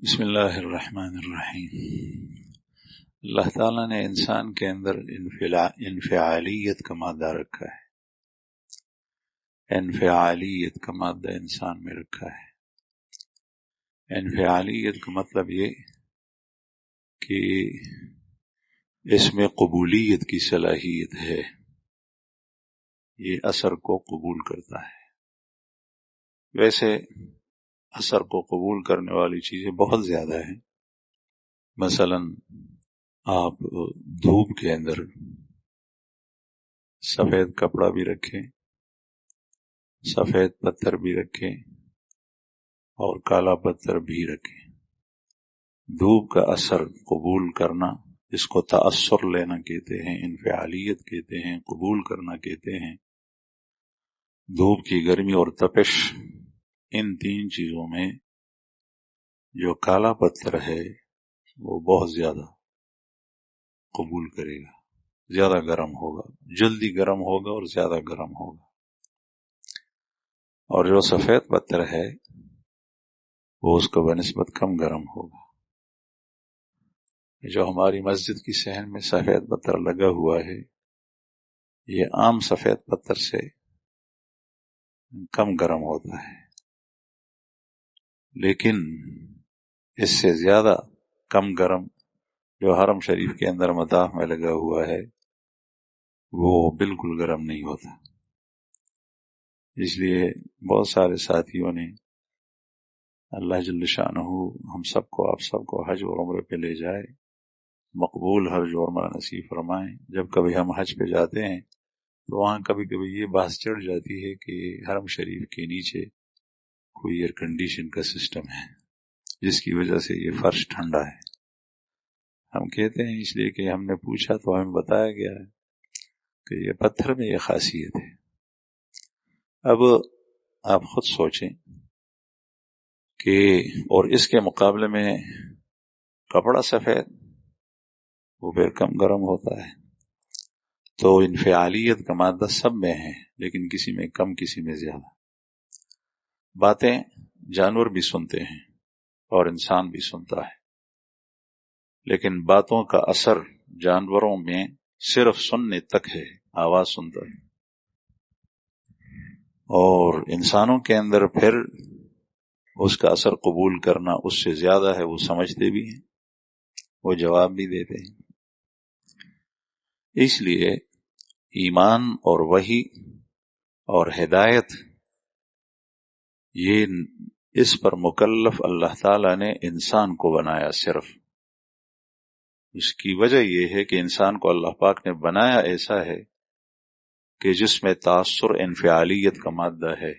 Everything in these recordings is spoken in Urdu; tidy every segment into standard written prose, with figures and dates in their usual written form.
بسم اللہ الرحمن الرحیم۔ اللہ تعالیٰ نے انسان کے اندر انفعالیت کا مادہ رکھا ہے، انفعالیت کا مادہ انسان میں رکھا ہے۔ انفعالیت کا مطلب یہ کہ اس میں قبولیت کی صلاحیت ہے، یہ اثر کو قبول کرتا ہے۔ ویسے اثر کو قبول کرنے والی چیزیں بہت زیادہ ہیں۔ مثلا آپ دھوپ کے اندر سفید کپڑا بھی رکھیں، سفید پتھر بھی رکھیں اور کالا پتھر بھی رکھیں، دھوپ کا اثر قبول کرنا، اس کو تأثر لینا کہتے ہیں، انفعالیت کہتے ہیں، قبول کرنا کہتے ہیں۔ دھوپ کی گرمی اور تپش، ان تین چیزوں میں جو کالا پتھر ہے وہ بہت زیادہ قبول کرے گا، زیادہ گرم ہوگا، جلدی گرم ہوگا اور زیادہ گرم ہوگا۔ اور جو سفید پتھر ہے وہ اس کا بنسبت کم گرم ہوگا۔ جو ہماری مسجد کی صحن میں سفید پتھر لگا ہوا ہے، یہ عام سفید پتھر سے کم گرم ہوتا ہے، لیکن اس سے زیادہ کم گرم جو حرم شریف کے اندر مطاف میں لگا ہوا ہے وہ بالکل گرم نہیں ہوتا۔ اس لیے بہت سارے ساتھیوں نے اللہ جل شانہ ہم سب کو، آپ سب کو حج اور عمرے پہ لے جائے، مقبول حج اور عمرہ نصیب فرمائیں۔ جب کبھی ہم حج پہ جاتے ہیں تو وہاں کبھی کبھی یہ بحث چڑھ جاتی ہے کہ حرم شریف کے نیچے کوئی ایئر کنڈیشن کا سسٹم ہے جس کی وجہ سے یہ فرش ٹھنڈا ہے۔ ہم کہتے ہیں اس لیے کہ ہم نے پوچھا تو ہمیں بتایا گیا ہے کہ یہ پتھر میں یہ خاصیت ہے۔ اب آپ خود سوچیں کہ اور اس کے مقابلے میں کپڑا سفید وہ پھر کم گرم ہوتا ہے۔ تو انفعالیت کا مادہ سب میں ہے، لیکن کسی میں کم، کسی میں زیادہ۔ باتیں جانور بھی سنتے ہیں اور انسان بھی سنتا ہے، لیکن باتوں کا اثر جانوروں میں صرف سننے تک ہے، آواز سنتا ہے، اور انسانوں کے اندر پھر اس کا اثر قبول کرنا اس سے زیادہ ہے۔ وہ سمجھتے بھی ہیں، وہ جواب بھی دیتے ہیں۔ اس لیے ایمان اور وحی اور ہدایت، یہ اس پر مکلف اللہ تعالی نے انسان کو بنایا۔ صرف اس کی وجہ یہ ہے کہ انسان کو اللہ پاک نے بنایا ایسا ہے کہ جس میں تاثر انفعالیت کا مادہ ہے،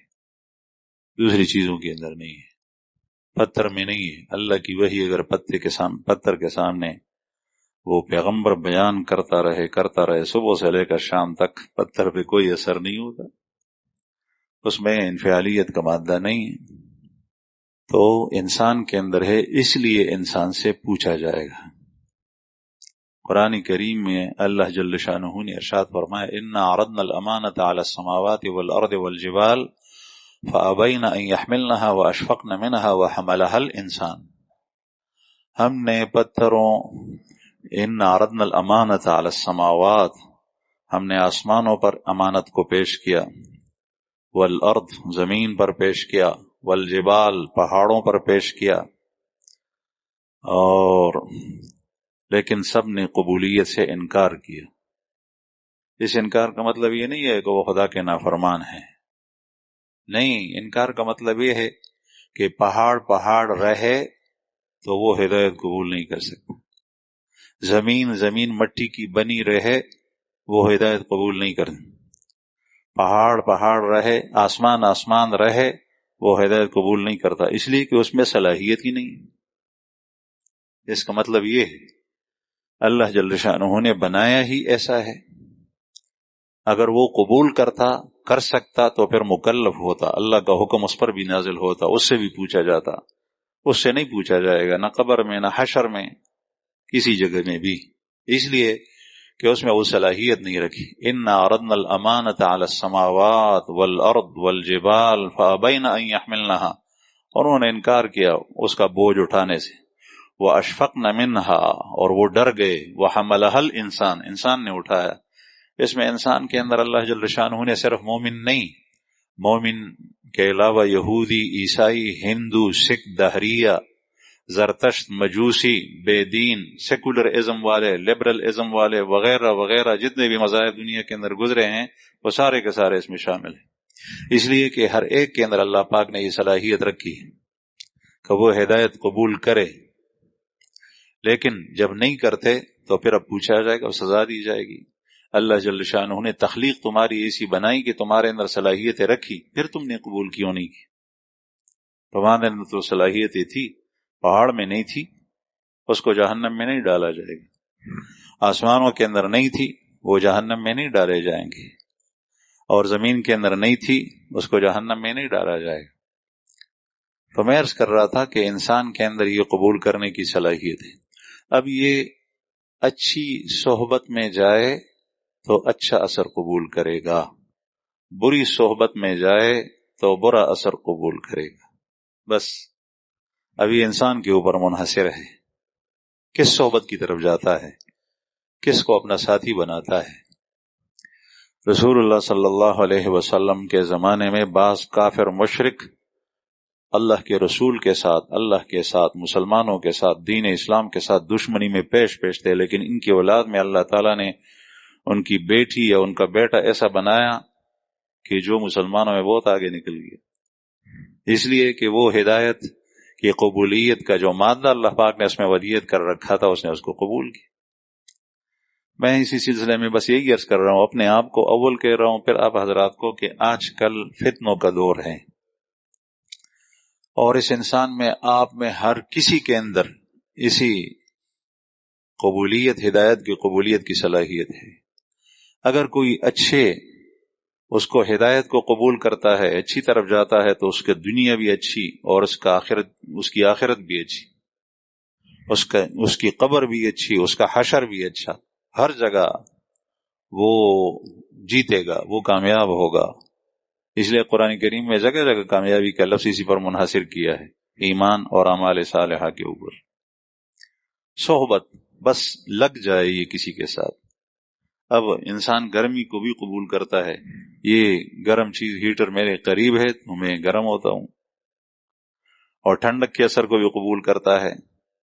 دوسری چیزوں کے اندر نہیں ہے، پتھر میں نہیں ہے۔ اللہ کی وحی اگر پتھر کے سامنے وہ پیغمبر بیان کرتا رہے صبح سے لے کر شام تک، پتھر پہ کوئی اثر نہیں ہوتا، اس میں انفعالیت کا مادہ نہیں ہے۔ تو انسان کے اندر ہے، اس لیے انسان سے پوچھا جائے گا۔ قرآن کریم میں اللہ جل شانہ نے ارشاد فرمایا، اِنَّا عَرَضْنَا الْأَمَانَةَ عَلَى السَّمَاوَاتِ وَالْأَرْضِ وَالْجِبَالِ فَأَبَيْنَ أَن يَحْمِلْنَهَا وَأَشْفَقْنَ مِنْهَا وَحَمَلَهَا الْإِنسَانُ۔ ہم نے پتھروں، اِنَّا عَرَضْنَا الْأَمَانَةَ عَلَى السَّمَاوَاتِ، ہم نے آسمانوں پر امانت کو پیش کیا، وَالْأَرْض زمین پر پیش کیا، وَالْجِبَالِ پہاڑوں پر پیش کیا، اور لیکن سب نے قبولیت سے انکار کیا۔ اس انکار کا مطلب یہ نہیں ہے کہ وہ خدا کے نافرمان ہیں، نہیں، انکار کا مطلب یہ ہے کہ پہاڑ رہے تو وہ ہدایت قبول نہیں کر سکتے، زمین مٹی کی بنی رہے وہ ہدایت قبول نہیں کرتے، پہاڑ رہے، آسمان رہے وہ ہدایت قبول نہیں کرتا، اس لیے کہ اس میں صلاحیت ہی نہیں۔ اس کا مطلب یہ ہے اللہ جل شانہ نے بنایا ہی ایسا ہے۔ اگر وہ قبول کر سکتا تو پھر مکلف ہوتا، اللہ کا حکم اس پر بھی نازل ہوتا، اس سے بھی پوچھا جاتا۔ اس سے نہیں پوچھا جائے گا، نہ قبر میں، نہ حشر میں، کسی جگہ میں بھی، اس لیے کہ اس میں وہ صلاحیت نہیں رکھی۔ اِنَّا عَرَضْنَا الْأَمَانَةَ عَلَى السَّمَاوَاتِ وَالْأَرْضِ وَالْجِبَالِ فَأَبَيْنَ أَن يَحْمِلْنَهَا اور انہوں نے انکار کیا اس کا بوجھ اٹھانے سے. وَأَشْفَقْنَ مِنْهَا، اور وہ ڈر گئے. وَحَمَلَهَا الْإِنسان، انسان نے اٹھایا. اس میں انسان کے اندر اللہ جل شانہ نے صرف مومن نہیں، مومن کے علاوہ یہودی، عیسائی، ہندو، سکھ، دہریہ، زرتشت، مجوسی، بے دین، سیکولر ازم والے، لبرل ازم والے وغیرہ وغیرہ، جتنے بھی مذاہب دنیا کے اندر گزرے ہیں وہ سارے کے سارے اس میں شامل ہیں. اس لیے کہ ہر ایک کے اندر اللہ پاک نے یہ صلاحیت رکھی ہے کہ وہ ہدایت قبول کرے، لیکن جب نہیں کرتے تو پھر اب پوچھا جائے گا، سزا دی جائے گی. اللہ جل شانہ نے تخلیق تمہاری ایسی بنائی کہ تمہارے اندر صلاحیتیں رکھی، پھر تم نے قبول کیوں نہیں کی؟ تمہارے اندر تو صلاحیتیں تھی، پہاڑ میں نہیں تھی، اس کو جہنم میں نہیں ڈالا جائے گا. آسمانوں کے اندر نہیں تھی، وہ جہنم میں نہیں ڈالے جائیں گے. اور زمین کے اندر نہیں تھی، اس کو جہنم میں نہیں ڈالا جائے گا. تو میں عرض کر رہا تھا کہ انسان کے اندر یہ قبول کرنے کی صلاحیت ہے. اب یہ اچھی صحبت میں جائے تو اچھا اثر قبول کرے گا، بری صحبت میں جائے تو برا اثر قبول کرے گا. بس ابھی انسان کے اوپر منحصر ہے کس صحبت کی طرف جاتا ہے، کس کو اپنا ساتھی بناتا ہے. رسول اللہ صلی اللہ علیہ وسلم کے زمانے میں بعض کافر مشرک اللہ کے رسول کے ساتھ، اللہ کے ساتھ، مسلمانوں کے ساتھ، دین اسلام کے ساتھ دشمنی میں پیش تھے، لیکن ان کی اولاد میں اللہ تعالیٰ نے ان کی بیٹی یا ان کا بیٹا ایسا بنایا کہ جو مسلمانوں میں بہت آگے نکل گیا، اس لیے کہ وہ ہدایت کی قبولیت کا جو مادہ اللہ پاک نے اس میں ودیت کر رکھا تھا اس نے اس کو قبول کیا. میں اسی سلسلے میں بس یہی عرض کر رہا ہوں، اپنے آپ کو اول کہہ رہا ہوں، پھر آپ حضرات کو، کہ آج کل فتنوں کا دور ہے، اور اس انسان میں، آپ میں، ہر کسی کے اندر اسی قبولیت، ہدایت کی قبولیت کی صلاحیت ہے. اگر کوئی اچھے اس کو ہدایت کو قبول کرتا ہے، اچھی طرف جاتا ہے، تو اس کی دنیا بھی اچھی اور اس کی آخرت بھی اچھی، اس کی قبر بھی اچھی، اس کا حشر بھی اچھا، ہر جگہ وہ جیتے گا، وہ کامیاب ہوگا. اس لیے قرآن کریم میں جگہ جگہ کامیابی کا لفظ اسی پر منحصر کیا ہے، ایمان اور اعمال صالحہ کے اوپر. صحبت بس لگ جائے یہ کسی کے ساتھ. اب انسان گرمی کو بھی قبول کرتا ہے، یہ گرم چیز ہیٹر میرے قریب ہے تو میں گرم ہوتا ہوں، اور ٹھنڈک کے اثر کو بھی قبول کرتا ہے.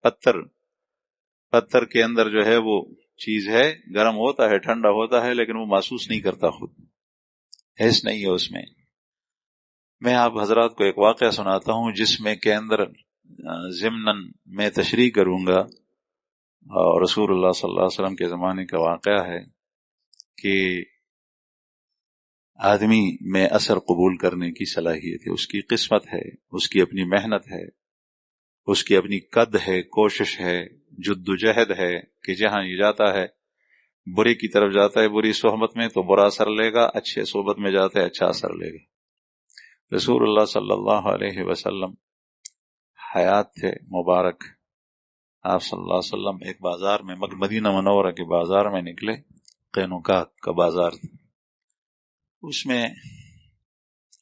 پتھر کے اندر جو ہے وہ چیز ہے، گرم ہوتا ہے، ٹھنڈا ہوتا ہے، لیکن وہ محسوس نہیں کرتا، خود حس نہیں ہے اس میں. میں آپ حضرات کو ایک واقعہ سناتا ہوں جس میں کے اندر ضمناً میں تشریح کروں گا، اور رسول اللہ صلی اللہ علیہ وسلم کے زمانے کا واقعہ ہے کہ آدمی میں اثر قبول کرنے کی صلاحیت ہے، اس کی قسمت ہے، اس کی اپنی محنت ہے، اس کی اپنی قد ہے، کوشش ہے، جد و جہد ہے، کہ جہاں یہ جاتا ہے بری کی طرف جاتا ہے، بری صحبت میں تو برا اثر لے گا، اچھے صحبت میں جاتا ہے اچھا اثر لے گا. رسول اللہ صلی اللہ علیہ وسلم حیات تھے مبارک، آپ صلی اللہ علیہ وسلم ایک بازار میں، مدینہ منورہ کے بازار میں نکلے، قینوقاع کا بازار تھا. اس میں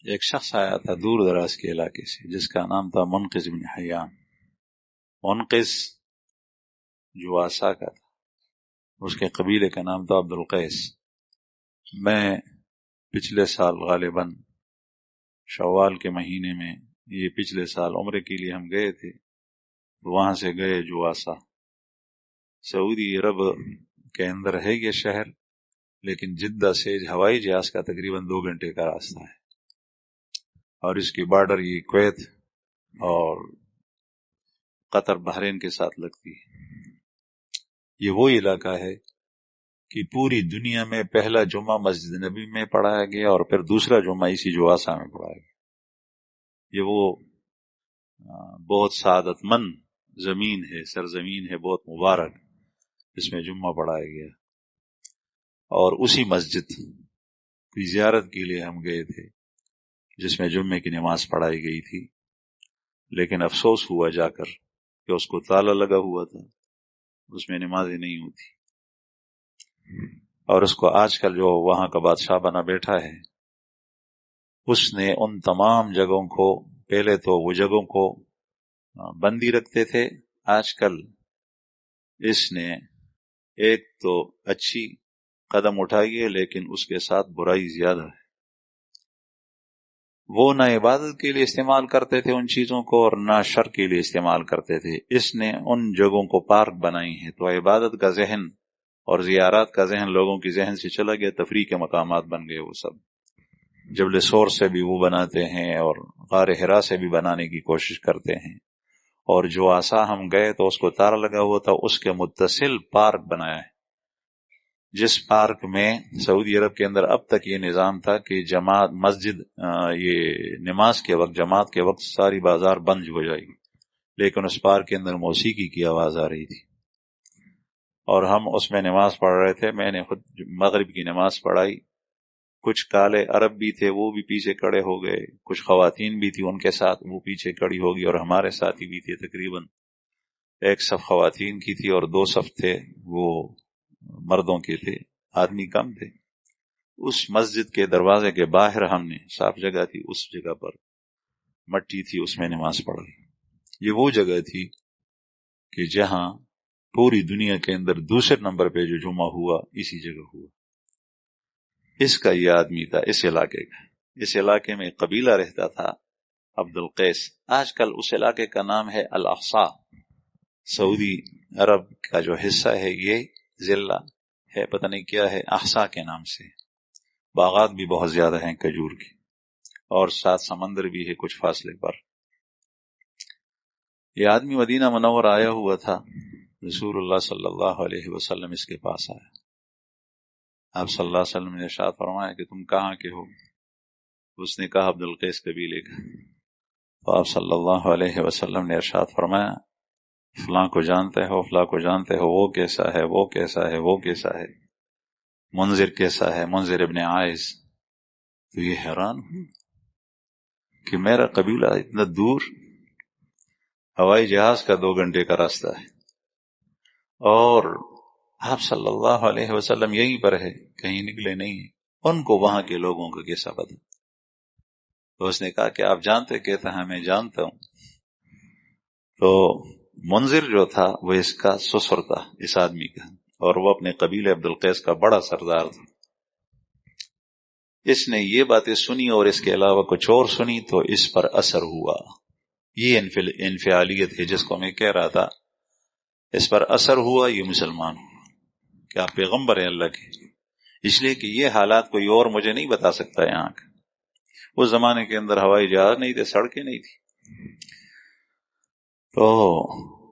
ایک شخص آیا تھا دور دراز کے علاقے سے، جس کا نام تھا منقذ بن حیان. منقذ جواسا کا تھا، اس کے قبیلے کا نام تھا عبد القیس. میں پچھلے سال غالباً شوال کے مہینے میں، یہ پچھلے سال عمرے کے لیے ہم گئے تھے، وہاں سے گئے جواسا. سعودی عرب کے اندر ہے یہ شہر، لیکن جدہ سے ہوائی جہاز کا تقریباً 2 گھنٹے کا راستہ ہے، اور اس کی بارڈر یہ کویت اور قطر، بحرین کے ساتھ لگتی ہے. یہ وہ علاقہ ہے کہ پوری دنیا میں پہلا جمعہ مسجد نبی میں پڑھایا گیا، اور پھر دوسرا جمعہ اسی جواسا میں پڑھایا گیا. یہ وہ بہت سعادت مند زمین ہے، سرزمین ہے، بہت مبارک، اس میں جمعہ پڑھایا گیا. اور اسی مسجد کی زیارت کے لیے ہم گئے تھے جس میں جمعے کی نماز پڑھائی گئی تھی، لیکن افسوس ہوا جا کر کہ اس کو تالا لگا ہوا تھا، اس میں نمازیں نہیں ہوتی. اور اس کو آج کل جو وہاں کا بادشاہ بنا بیٹھا ہے، اس نے ان تمام جگہوں کو پہلے تو وہ جگہوں کو بندی رکھتے تھے، آج کل اس نے ایک تو اچھی قدم اٹھائی ہے لیکن اس کے ساتھ برائی زیادہ ہے۔ وہ نہ عبادت کے لیے استعمال کرتے تھے ان چیزوں کو اور نہ شر کے لیے استعمال کرتے تھے، اس نے ان جگہوں کو پارک بنائی ہیں، تو عبادت کا ذہن اور زیارات کا ذہن لوگوں کی ذہن سے چلا گیا، تفریح کے مقامات بن گئے وہ سب۔ جبل سور سے بھی وہ بناتے ہیں اور غار حرا سے بھی بنانے کی کوشش کرتے ہیں، اور جو آسا ہم گئے تو اس کو تالا لگا ہوا تھا، اس کے متصل پارک بنایا ہے، جس پارک میں سعودی عرب کے اندر اب تک یہ نظام تھا کہ جماعت مسجد یہ نماز کے وقت جماعت کے وقت ساری بازار بند ہو جائے گی، لیکن اس پارک کے اندر موسیقی کی آواز آ رہی تھی اور ہم اس میں نماز پڑھ رہے تھے۔ میں نے خود مغرب کی نماز پڑھائی، کچھ کالے عرب بھی تھے وہ بھی پیچھے کھڑے ہو گئے، کچھ خواتین بھی تھی ان کے ساتھ وہ پیچھے کھڑی ہوگی، اور ہمارے ساتھی بھی تھے، تقریباً ایک صف خواتین کی تھی اور 2 صف تھے وہ مردوں کے تھے، آدمی کم تھے۔ اس مسجد کے دروازے کے باہر ہم نے، صاف جگہ تھی، اس جگہ پر مٹی تھی، اس میں نماز پڑھی۔ یہ وہ جگہ تھی کہ جہاں پوری دنیا کے اندر دوسرے نمبر پہ جو جمعہ ہوا اسی جگہ ہوا۔ اس کا یہ آدمی تھا، اس علاقے کا، اس علاقے میں ایک قبیلہ رہتا تھا عبد القیس، آج کل اس علاقے کا نام ہے الاحصا۔ سعودی عرب کا جو حصہ ہے یہ ضلع ہے، پتہ نہیں کیا ہے، احصا کے نام سے، باغات بھی بہت زیادہ ہیں کھجور کی، اور ساتھ سمندر بھی ہے کچھ فاصلے پر۔ یہ آدمی مدینہ منور آیا ہوا تھا، رسول اللہ صلی اللہ علیہ وسلم اس کے پاس آیا، آپ صلی اللہ علیہ وسلم نے ارشاد فرمایا کہ تم کہاں کے ہو؟ اس نے کہا عبد القیس قبیلے کا، تو آپ صلی اللہ علیہ وسلم نے ارشاد فرمایا فلاں کو جانتے ہو، فلاں کو جانتے ہو، وہ کیسا ہے، وہ کیسا ہے، وہ کیسا ہے، منذر کیسا ہے، منذر ابن عائز۔ تو یہ حیران ہوں کہ میرا قبیلہ اتنا دور، ہوائی جہاز کا 2 گھنٹے کا راستہ ہے، اور آپ صلی اللہ علیہ وسلم یہیں پر ہے، کہیں نکلے نہیں ہیں، ان کو وہاں کے لوگوں کا کیسا پتہ؟ تو اس نے کہا کہ آپ جانتے؟ کہتا ہے میں جانتا ہوں۔ تو منذر جو تھا وہ اس کا سسر تھا، اس آدمی کا، اور وہ اپنے قبیلے عبد القیس کا بڑا سردار تھا۔ اس نے یہ باتیں سنی اور اس کے علاوہ کچھ اور سنی، تو اس پر اثر ہوا۔ یہ انفعالیت ہے جس کو میں کہہ رہا تھا، اس پر اثر ہوا، یہ مسلمان ہوا کہ آپ پیغمبر ہیں اللہ کے، اس لیے کہ یہ حالات کوئی اور مجھے نہیں بتا سکتا یہاں کا۔ اس زمانے کے اندر ہوائی جہاز نہیں تھے، سڑکیں نہیں تھی، تو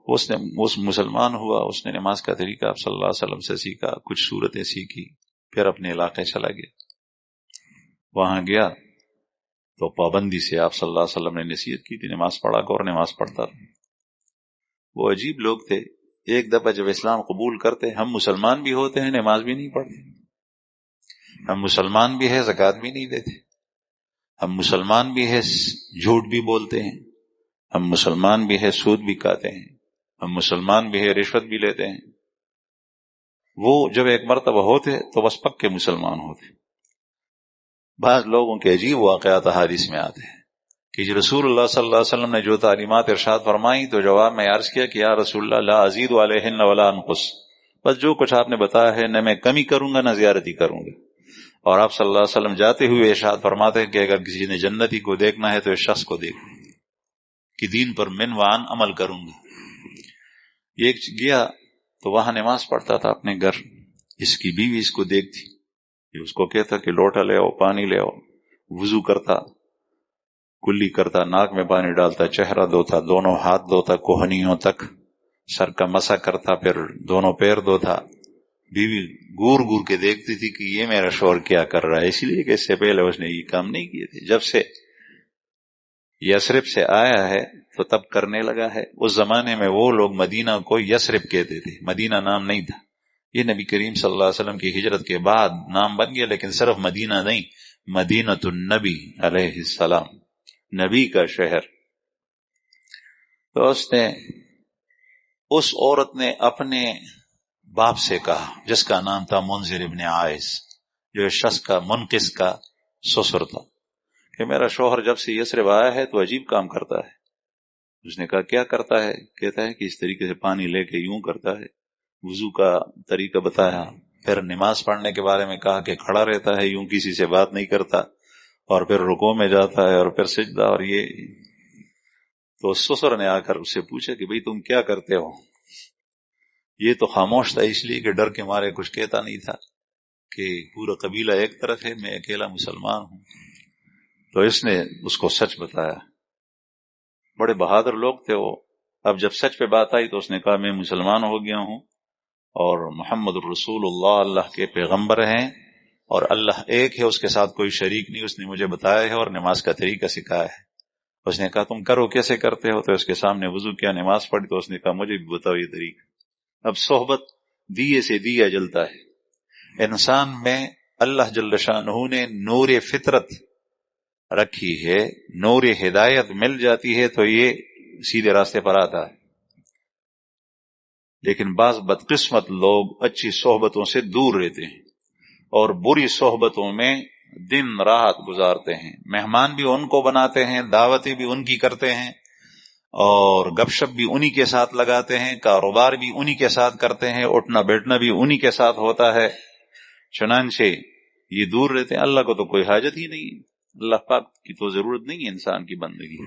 اس مسلمان ہوا، اس نے نماز کا طریقہ آپ صلی اللہ علیہ وسلم سے سیکھا، کچھ صورتیں سیکھی، پھر اپنے علاقے چلا گیا۔ وہاں گیا تو پابندی سے آپ صلی اللہ علیہ وسلم نے نصیحت کی تھی، نماز پڑھا کر، اور نماز پڑھتا تھا۔ وہ عجیب لوگ تھے، ایک دفعہ جب اسلام قبول کرتے، ہم مسلمان بھی ہوتے ہیں نماز بھی نہیں پڑھتے، ہم مسلمان بھی ہیں زکوٰۃ بھی نہیں دیتے، ہم مسلمان بھی ہیں جھوٹ بھی بولتے ہیں، ہم مسلمان بھی ہیں سود بھی کھاتے ہیں، ہم مسلمان بھی ہیں رشوت بھی لیتے ہیں۔ وہ جب ایک مرتبہ ہوتے تو بس پکے مسلمان ہوتے۔ بعض لوگوں کے عجیب واقعات حدیث میں آتے ہیں کہ رسول اللہ صلی اللہ علیہ وسلم نے جو تعلیمات ارشاد فرمائی تو جواب میں عرض کیا کہ یا رسول اللہ لا ازید علیہن ولا انقص، بس جو کچھ آپ نے بتایا ہے نہ میں کمی کروں گا نہ زیادتی کروں گا۔ اور آپ صلی اللہ علیہ وسلم جاتے ہوئے ارشاد فرماتے ہیں کہ اگر کسی نے جنتی کو دیکھنا ہے تو اس شخص کو دیکھو کہ دین پر من وان عمل کروں گا۔ یہ گیا تو وہاں نماز پڑھتا تھا اپنے گھر، اس کی بیوی اس کو دیکھتی، اس کو کہتا کہ لوٹا لے آؤ، پانی لے آؤ، وضو کرتا، کلی کرتا، ناک میں پانی ڈالتا، چہرہ دھوتا، دونوں ہاتھ دھوتا کوہنیوں تک، سر کا مسح کرتا، پھر دونوں پیر دھوتا۔ بیوی گور گور کے دیکھتی تھی کہ یہ میرا شوہر کیا کر رہا ہے، اس لیے کہ اس سے پہلے اس نے یہ کام نہیں کیے تھے۔ جب سے یثرب سے آیا ہے تو تب کرنے لگا ہے۔ اس زمانے میں وہ لوگ مدینہ کو یثرب کہتے تھے، مدینہ نام نہیں تھا، یہ نبی کریم صلی اللہ علیہ وسلم کی ہجرت کے بعد نام بن گیا، لیکن صرف مدینہ نہیں، مدینۃ النبی علیہ السلام، نبی کا شہر۔ تو اس عورت نے اپنے باپ سے کہا جس کا نام تھا منذر ابن عائز، جو شخص کا منقذ کا سسر تھا، کہ میرا شوہر جب سے یثرب آیا ہے تو عجیب کام کرتا ہے۔ اس نے کہا کیا کرتا ہے؟ کہتا ہے کہ اس طریقے سے پانی لے کے یوں کرتا ہے، وضو کا طریقہ بتایا، پھر نماز پڑھنے کے بارے میں کہا کہ کھڑا رہتا ہے، یوں کسی سے بات نہیں کرتا، اور پھر رکوع میں جاتا ہے اور پھر سجدہ، اور یہ تو سسر نے آ کر اس سے پوچھا کہ بھئی تم کیا کرتے ہو؟ یہ تو خاموش تھا اس لیے کہ ڈر کے مارے کچھ کہتا نہیں تھا کہ پورا قبیلہ ایک طرف ہے، میں اکیلا مسلمان ہوں۔ تو اس نے اس کو سچ بتایا۔ بڑے بہادر لوگ تھے وہ۔ اب جب سچ پہ بات آئی تو اس نے کہا میں مسلمان ہو گیا ہوں اور محمد الرسول اللہ اللہ کے پیغمبر ہیں، اور اللہ ایک ہے، اس کے ساتھ کوئی شریک نہیں، اس نے مجھے بتایا ہے اور نماز کا طریقہ سکھایا ہے۔ اس نے کہا تم کرو کیسے کرتے ہو؟ تو اس کے سامنے وضو کیا، نماز پڑھی، تو اس نے کہا مجھے بھی بتاؤ یہ طریقہ۔ اب صحبت دیے سے دیا جلتا ہے۔ انسان میں اللہ جل شانہ نے نور فطرت رکھی ہے، نور ہدایت مل جاتی ہے تو یہ سیدھے راستے پر آتا ہے۔ لیکن بعض بدقسمت لوگ اچھی صحبتوں سے دور رہتے ہیں اور بری صحبتوں میں دن رات گزارتے ہیں، مہمان بھی ان کو بناتے ہیں، دعوتیں بھی ان کی کرتے ہیں، اور گپ شپ بھی انہی کے ساتھ لگاتے ہیں، کاروبار بھی انہی کے ساتھ کرتے ہیں، اٹھنا بیٹھنا بھی انہی کے ساتھ ہوتا ہے۔ چنانچہ یہ دور رہتے ہیں۔ اللہ کو تو کوئی حاجت ہی نہیں، اللہ پاک کی تو ضرورت نہیں ہے انسان کی بندگی،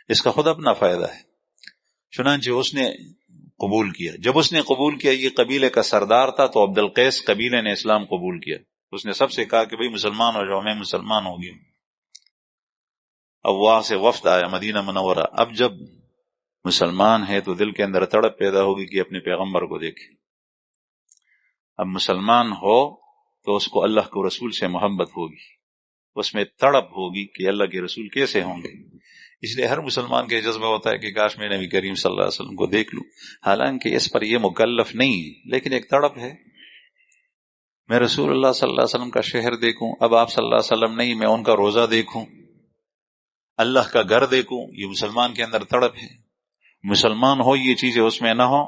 اس کا خود اپنا فائدہ ہے۔ چنانچہ اس نے قبول کیا۔ جب اس نے قبول کیا، یہ قبیلے کا سردار تھا، تو عبد القیس قبیلے نے اسلام قبول کیا۔ اس نے سب سے کہا کہ بھئی مسلمان ہو جاؤ، میں مسلمان ہو گیا۔ اب وہاں سے وفد آیا مدینہ منورہ۔ اب جب مسلمان ہے تو دل کے اندر تڑپ پیدا ہوگی کہ اپنے پیغمبر کو دیکھے۔ اب مسلمان ہو تو اس کو اللہ کو رسول سے محبت ہوگی، اس میں تڑپ ہوگی کہ اللہ کے رسول کیسے ہوں گے۔ اس لیے ہر مسلمان کا جذبہ ہوتا ہے کہ کاش میں نبی کریم صلی اللہ علیہ وسلم کو دیکھ لوں، حالانکہ اس پر یہ مکلف نہیں ہے، لیکن ایک تڑپ ہے، میں رسول اللہ صلی اللہ علیہ وسلم کا شہر دیکھوں۔ اب آپ صلی اللہ علیہ وسلم نہیں، میں ان کا روزہ دیکھوں، اللہ کا گھر دیکھوں، یہ مسلمان کے اندر تڑپ ہے۔ مسلمان ہو یہ چیزیں اس میں نہ ہو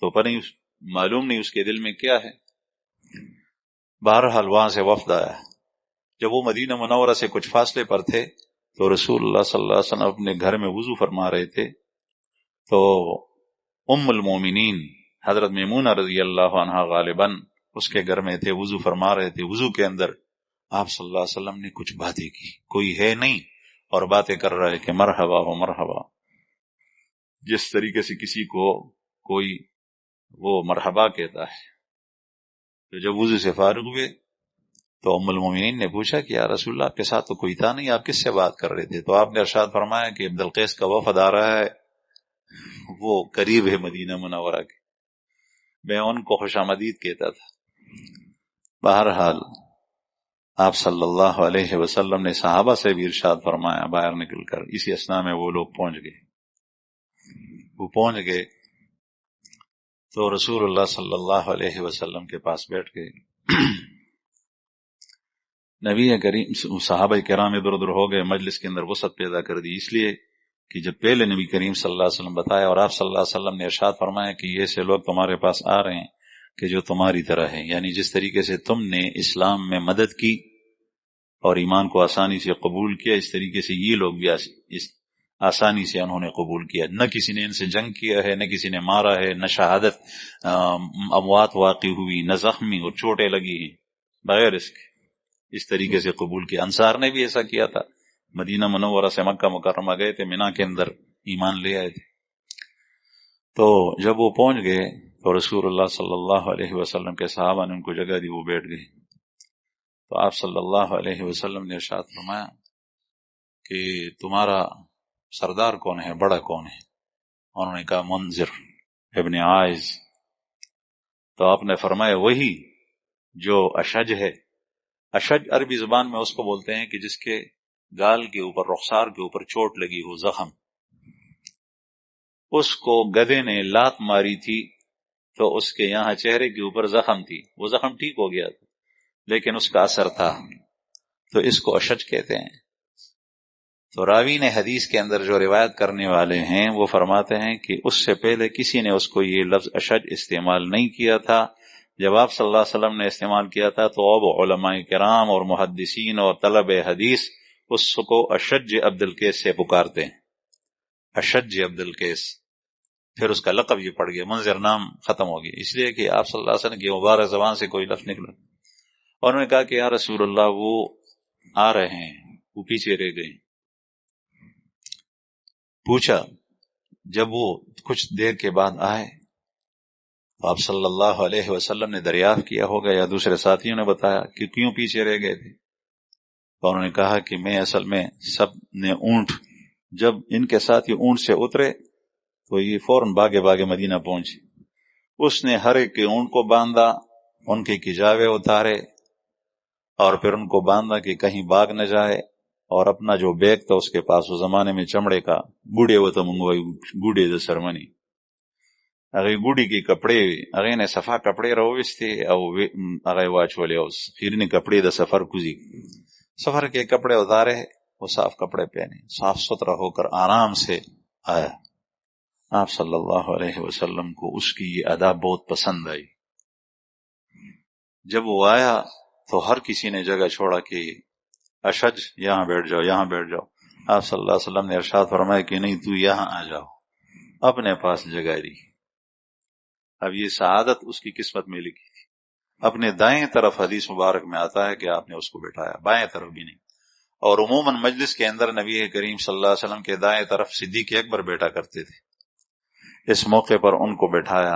تو پر معلوم نہیں اس کے دل میں کیا ہے۔ بہرحال وہاں سے وفد آیا۔ جب وہ مدینہ منورہ سے کچھ فاصلے پر تھے تو رسول اللہ صلی اللہ علیہ وسلم اپنے گھر میں وضو فرما رہے تھے، تو ام المومنین حضرت میمونہ رضی اللہ عنہا غالباً اس کے گھر میں تھے، وضو فرما رہے تھے۔ وضو کے اندر آپ صلی اللہ علیہ وسلم نے کچھ باتیں کی، کوئی ہے نہیں اور باتیں کر رہا ہے کہ مرحبا ہو مرحبا، جس طریقے سے کسی کو کوئی وہ مرحبا کہتا ہے۔ تو جب وضو سے فارغ ہوئے تو ام المومنین نے پوچھا کہ یا رسول اللہ آپ کے ساتھ تو کوئی تھا نہیں، آپ کس سے بات کر رہے تھے؟ تو آپ نے ارشاد فرمایا کہ عبد القیس کا وفد آ رہا ہے، وہ قریب ہے مدینہ منورہ کے، میں ان کو خوش آمدید کہتا تھا۔ بہرحال آپ صلی اللہ علیہ وسلم نے صحابہ سے بھی ارشاد فرمایا باہر نکل کر، اسی اثناء میں وہ لوگ پہنچ گئے تو رسول اللہ صلی اللہ علیہ وسلم کے پاس بیٹھ گئے۔ نبی کریم صحابہ کرام ادھر ادھر ہو گئے، مجلس کے اندر وسعت پیدا کر دی، اس لیے کہ جب پہلے نبی کریم صلی اللہ علیہ وسلم بتایا اور آپ صلی اللہ علیہ وسلم نے ارشاد فرمایا کہ یہ ایسے لوگ تمہارے پاس آ رہے ہیں کہ جو تمہاری طرح ہیں، یعنی جس طریقے سے تم نے اسلام میں مدد کی اور ایمان کو آسانی سے قبول کیا، اس طریقے سے یہ لوگ بھی آسانی سے انہوں نے قبول کیا۔ نہ کسی نے ان سے جنگ کیا ہے، نہ کسی نے مارا ہے، نہ شہادت اموات واقع ہوئی، نہ زخمی اور چوٹیں لگی ہیں، بغیر اس طریقے سے قبول کیا۔ انصار نے بھی ایسا کیا تھا، مدینہ منورہ سے مکہ مکرمہ گئے تھے، مینا کے اندر ایمان لے آئے تھے۔ تو جب وہ پہنچ گئے تو رسول اللہ صلی اللہ علیہ وسلم کے صحابہ نے ان کو جگہ دی، وہ بیٹھ گئے۔ تو آپ صلی اللہ علیہ وسلم نے ارشاد فرمایا کہ تمہارا سردار کون ہے، بڑا کون ہے؟ انہوں نے کہا منذر ابن عائز۔ تو آپ نے فرمایا وہی جو اشج ہے۔ اشج عربی زبان میں اس کو بولتے ہیں کہ جس کے گال کے اوپر، رخسار کے اوپر چوٹ لگی ہو، زخم، اس کو گدھے نے لات ماری تھی تو اس کے یہاں چہرے کے اوپر زخم تھی، وہ زخم ٹھیک ہو گیا تھا لیکن اس کا اثر تھا، تو اس کو اشج کہتے ہیں۔ تو راوی نے حدیث کے اندر جو روایت کرنے والے ہیں وہ فرماتے ہیں کہ اس سے پہلے کسی نے اس کو یہ لفظ اشج استعمال نہیں کیا تھا۔ جب آپ صلی اللہ علیہ وسلم نے استعمال کیا تھا تو اب علماء کرام اور محدثین اور طلب حدیث اس کو اشج عبد القیس سے پکارتے ہیں، اشج عبد القیس، پھر اس کا لقب یہ پڑ گیا، منذر نام ختم ہو گیا، اس لیے کہ آپ صلی اللہ علیہ وسلم کی مبارک زبان سے کوئی لفظ نکلا۔ اور انہوں نے کہا کہ یا رسول اللہ وہ آ رہے ہیں، وہ پیچھے رہ گئے۔ پوچھا، جب وہ کچھ دیر کے بعد آئے تو آپ صلی اللہ علیہ وسلم نے دریافت کیا ہوگا یا دوسرے ساتھیوں نے بتایا کہ کیوں پیچھے رہ گئے تھے؟ تو انہوں نے کہا کہ میں اصل میں سب نے اونٹ، جب ان کے ساتھ یہ اونٹ سے اترے تو یہ فوراً باغے باغے مدینہ پہنچے، اس نے ہر ایک کے اونٹ کو باندھا، ان کے کجاوے اتارے اور پھر ان کو باندھا کہ کہیں باغ نہ جائے، اور اپنا جو بیگ تھا اس کے پاس اس زمانے میں چمڑے کا گوڑے ہوتا منگوائی، گوڑے جو سرمنی اگر گوڑی کی کپڑے اگر نے صفا کپڑے روستے او اگر واچولے اس خیرنی کپڑے دا سفر کزی سفر کے کپڑے اتارے، وہ صاف کپڑے پہنے، صاف ستھرا ہو کر آرام سے آیا۔ آپ صلی اللہ علیہ وسلم کو اس کی یہ ادا بہت پسند آئی۔ جب وہ آیا تو ہر کسی نے جگہ چھوڑا کہ اشج یہاں بیٹھ جاؤ، یہاں بیٹھ جاؤ۔ آپ صلی اللہ علیہ وسلم نے ارشاد فرمایا کہ نہیں، تو یہاں آ جاؤ، اپنے پاس جگہ دی۔ اب یہ سعادت اس کی قسمت میں لکھی تھی۔ اپنے دائیں طرف حدیث مبارک میں آتا ہے کہ آپ نے اس کو بٹھایا، بائیں طرف بھی نہیں۔ اور عموماً مجلس کے اندر نبی کریم صلی اللہ علیہ وسلم کے دائیں طرف صدیق اکبر بیٹھا کرتے تھے، اس موقع پر ان کو بٹھایا،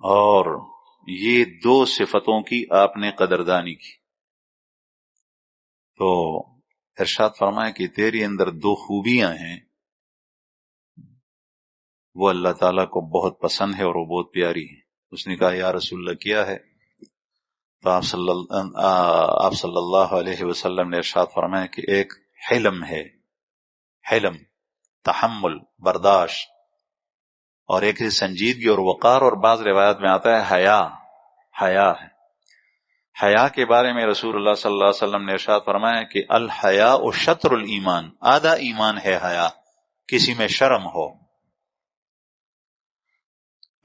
اور یہ دو صفتوں کی آپ نے قدردانی کی۔ تو ارشاد فرمایا کہ تیری اندر دو خوبیاں ہیں، وہ اللہ تعالیٰ کو بہت پسند ہے اور وہ بہت پیاری ہے۔ اس نے کہا یا رسول اللہ کیا ہے؟ تو آپ صلی اللہ علیہ وسلم نے ارشاد فرمایا کہ ایک حلم ہے، حلم تحمل برداشت، اور ایک سنجیدگی اور وقار، اور بعض روایات میں آتا ہے حیا، حیا ہے۔ حیا کے بارے میں رسول اللہ صلی اللہ علیہ وسلم نے ارشاد فرمایا کہ الحیاء شطر الایمان، آدھا ایمان ہے حیا، کسی میں شرم ہو۔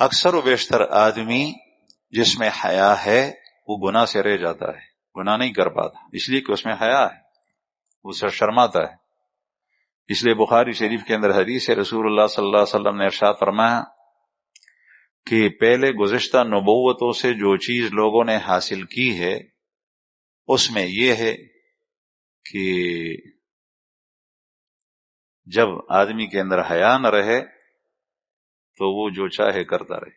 اکثر و بیشتر آدمی جس میں حیا ہے وہ گناہ سے رہ جاتا ہے، گناہ نہیں کر پاتا، اس لیے کہ اس میں حیا ہے، وہ شرماتا ہے۔ اس لیے بخاری شریف کے اندر حدیث ہے، رسول اللہ صلی اللہ علیہ وسلم نے ارشاد فرمایا کہ پہلے گزشتہ نبوتوں سے جو چیز لوگوں نے حاصل کی ہے اس میں یہ ہے کہ جب آدمی کے اندر حیا نہ رہے تو وہ جو چاہے کرتا رہے۔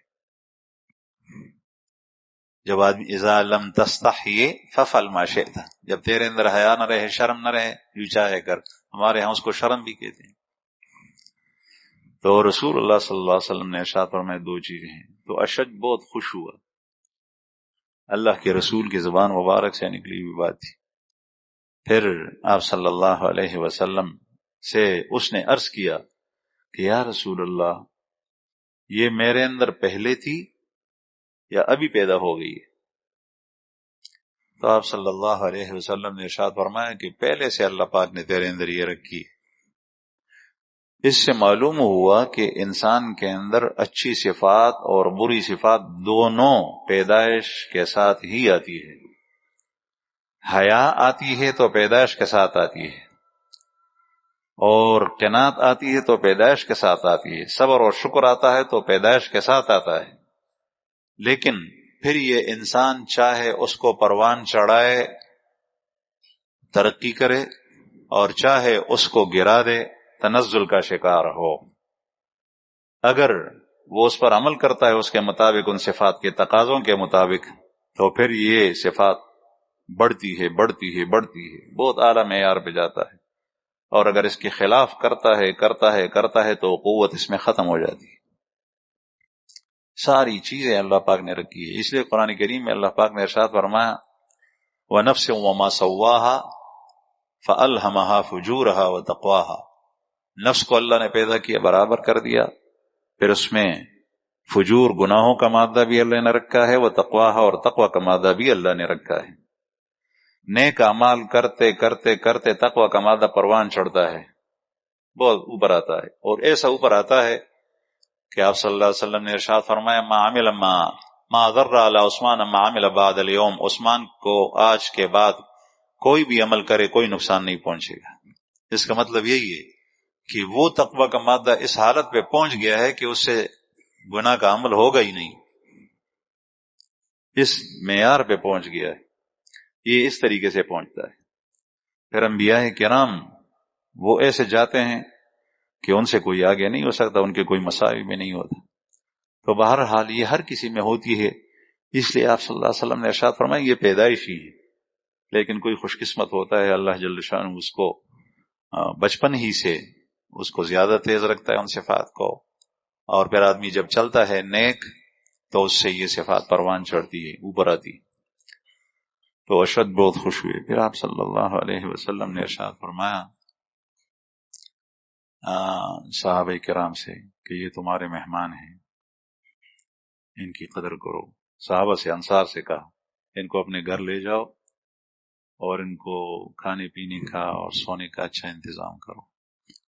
جب آدمی اذا لم تستحی ففعل ما شئت، جب تیرے اندر حیا نہ رہے، شرم نہ رہے، جو چاہے کر۔ ہمارے ہاں اس کو شرم بھی کہتے ہیں۔ تو رسول اللہ صلی اللہ علیہ وسلم نے ارشاد فرمایا دو چیزیں ہیں۔ تو اشج بہت خوش ہوا، اللہ کے رسول کی زبان مبارک سے نکلی ہوئی بات تھی۔ پھر آپ صلی اللہ علیہ وسلم سے اس نے عرض کیا کہ یا رسول اللہ، یہ میرے اندر پہلے تھی یا ابھی پیدا ہو گئی ہے؟ تو آپ صلی اللہ علیہ وسلم نے ارشاد فرمایا کہ پہلے سے اللہ پاک نے تیرے اندر یہ رکھی ہے۔ اس سے معلوم ہوا کہ انسان کے اندر اچھی صفات اور بری صفات دونوں پیدائش کے ساتھ ہی آتی ہے۔ حیا آتی ہے تو پیدائش کے ساتھ آتی ہے، اور قناعت آتی ہے تو پیدائش کے ساتھ آتی ہے، صبر اور شکر آتا ہے تو پیدائش کے ساتھ آتا ہے۔ لیکن پھر یہ انسان چاہے اس کو پروان چڑھائے ترقی کرے، اور چاہے اس کو گرا دے تنزل کا شکار ہو، اگر وہ اس پر عمل کرتا ہے اس کے مطابق، ان صفات کے تقاضوں کے مطابق، تو پھر یہ صفات بڑھتی ہے بڑھتی ہے بڑھتی ہے، بہت اعلیٰ معیار پہ جاتا ہے۔ اور اگر اس کے خلاف کرتا ہے تو قوت اس میں ختم ہو جاتی ہے۔ ساری چیزیں اللہ پاک نے رکھی ہے۔ اس لیے قرآن کریم میں اللہ پاک نے ارشاد فرمایا وَنَفْسٍ وَمَا سَوَّاهَا فَأَلْهَمَهَا فُجُورَهَا وَتَقْوَاهَا، نفس کو اللہ نے پیدا کیا، برابر کر دیا، پھر اس میں فجور گناہوں کا مادہ بھی اللہ نے رکھا ہے، وتقواها، اور تقوی کا مادہ بھی اللہ نے رکھا ہے۔ نیک اعمال کرتے کرتے کرتے تقوی کا مادہ پروان چڑھتا ہے، بہت اوپر آتا ہے، اور ایسا اوپر آتا ہے کہ آپ صلی اللہ علیہ وسلم نے ارشاد فرمایا ما ضر علی عثمان ما عمل بعد اليوم، عثمان کو آج کے بعد کوئی بھی عمل کرے کوئی نقصان نہیں پہنچے گا۔ اس کا مطلب یہی ہے کہ وہ تقوی کا مادہ اس حالت پہ پہنچ گیا ہے کہ اس سے گناہ کا عمل ہوگا ہی نہیں، اس معیار پہ پہنچ گیا ہے۔ یہ اس طریقے سے پہنچتا ہے۔ پھر انبیاء کرام وہ ایسے جاتے ہیں کہ ان سے کوئی آگے نہیں ہو سکتا، ان کے کوئی مساوی میں نہیں ہوتا۔ تو بہرحال یہ ہر کسی میں ہوتی ہے، اس لیے آپ صلی اللہ علیہ وسلم نے ارشاد فرمایا یہ پیدائشی ہے، لیکن کوئی خوش قسمت ہوتا ہے اللہ جل شانہ اس کو بچپن ہی سے اس کو زیادہ تیز رکھتا ہے ان صفات کو، اور پھر آدمی جب چلتا ہے نیک تو اس سے یہ صفات پروان چڑھتی ہے، اوپر آتی ہے۔ تو اشد بہت خوش ہوئے۔ پھر آپ صلی اللہ علیہ وسلم نے ارشاد فرمایا صحابہ کرام سے کہ یہ تمہارے مہمان ہیں، ان کی قدر کرو۔ صحابہ سے انصار سے کہا ان کو اپنے گھر لے جاؤ اور ان کو کھانے پینے کا اور سونے کا اچھا انتظام کرو۔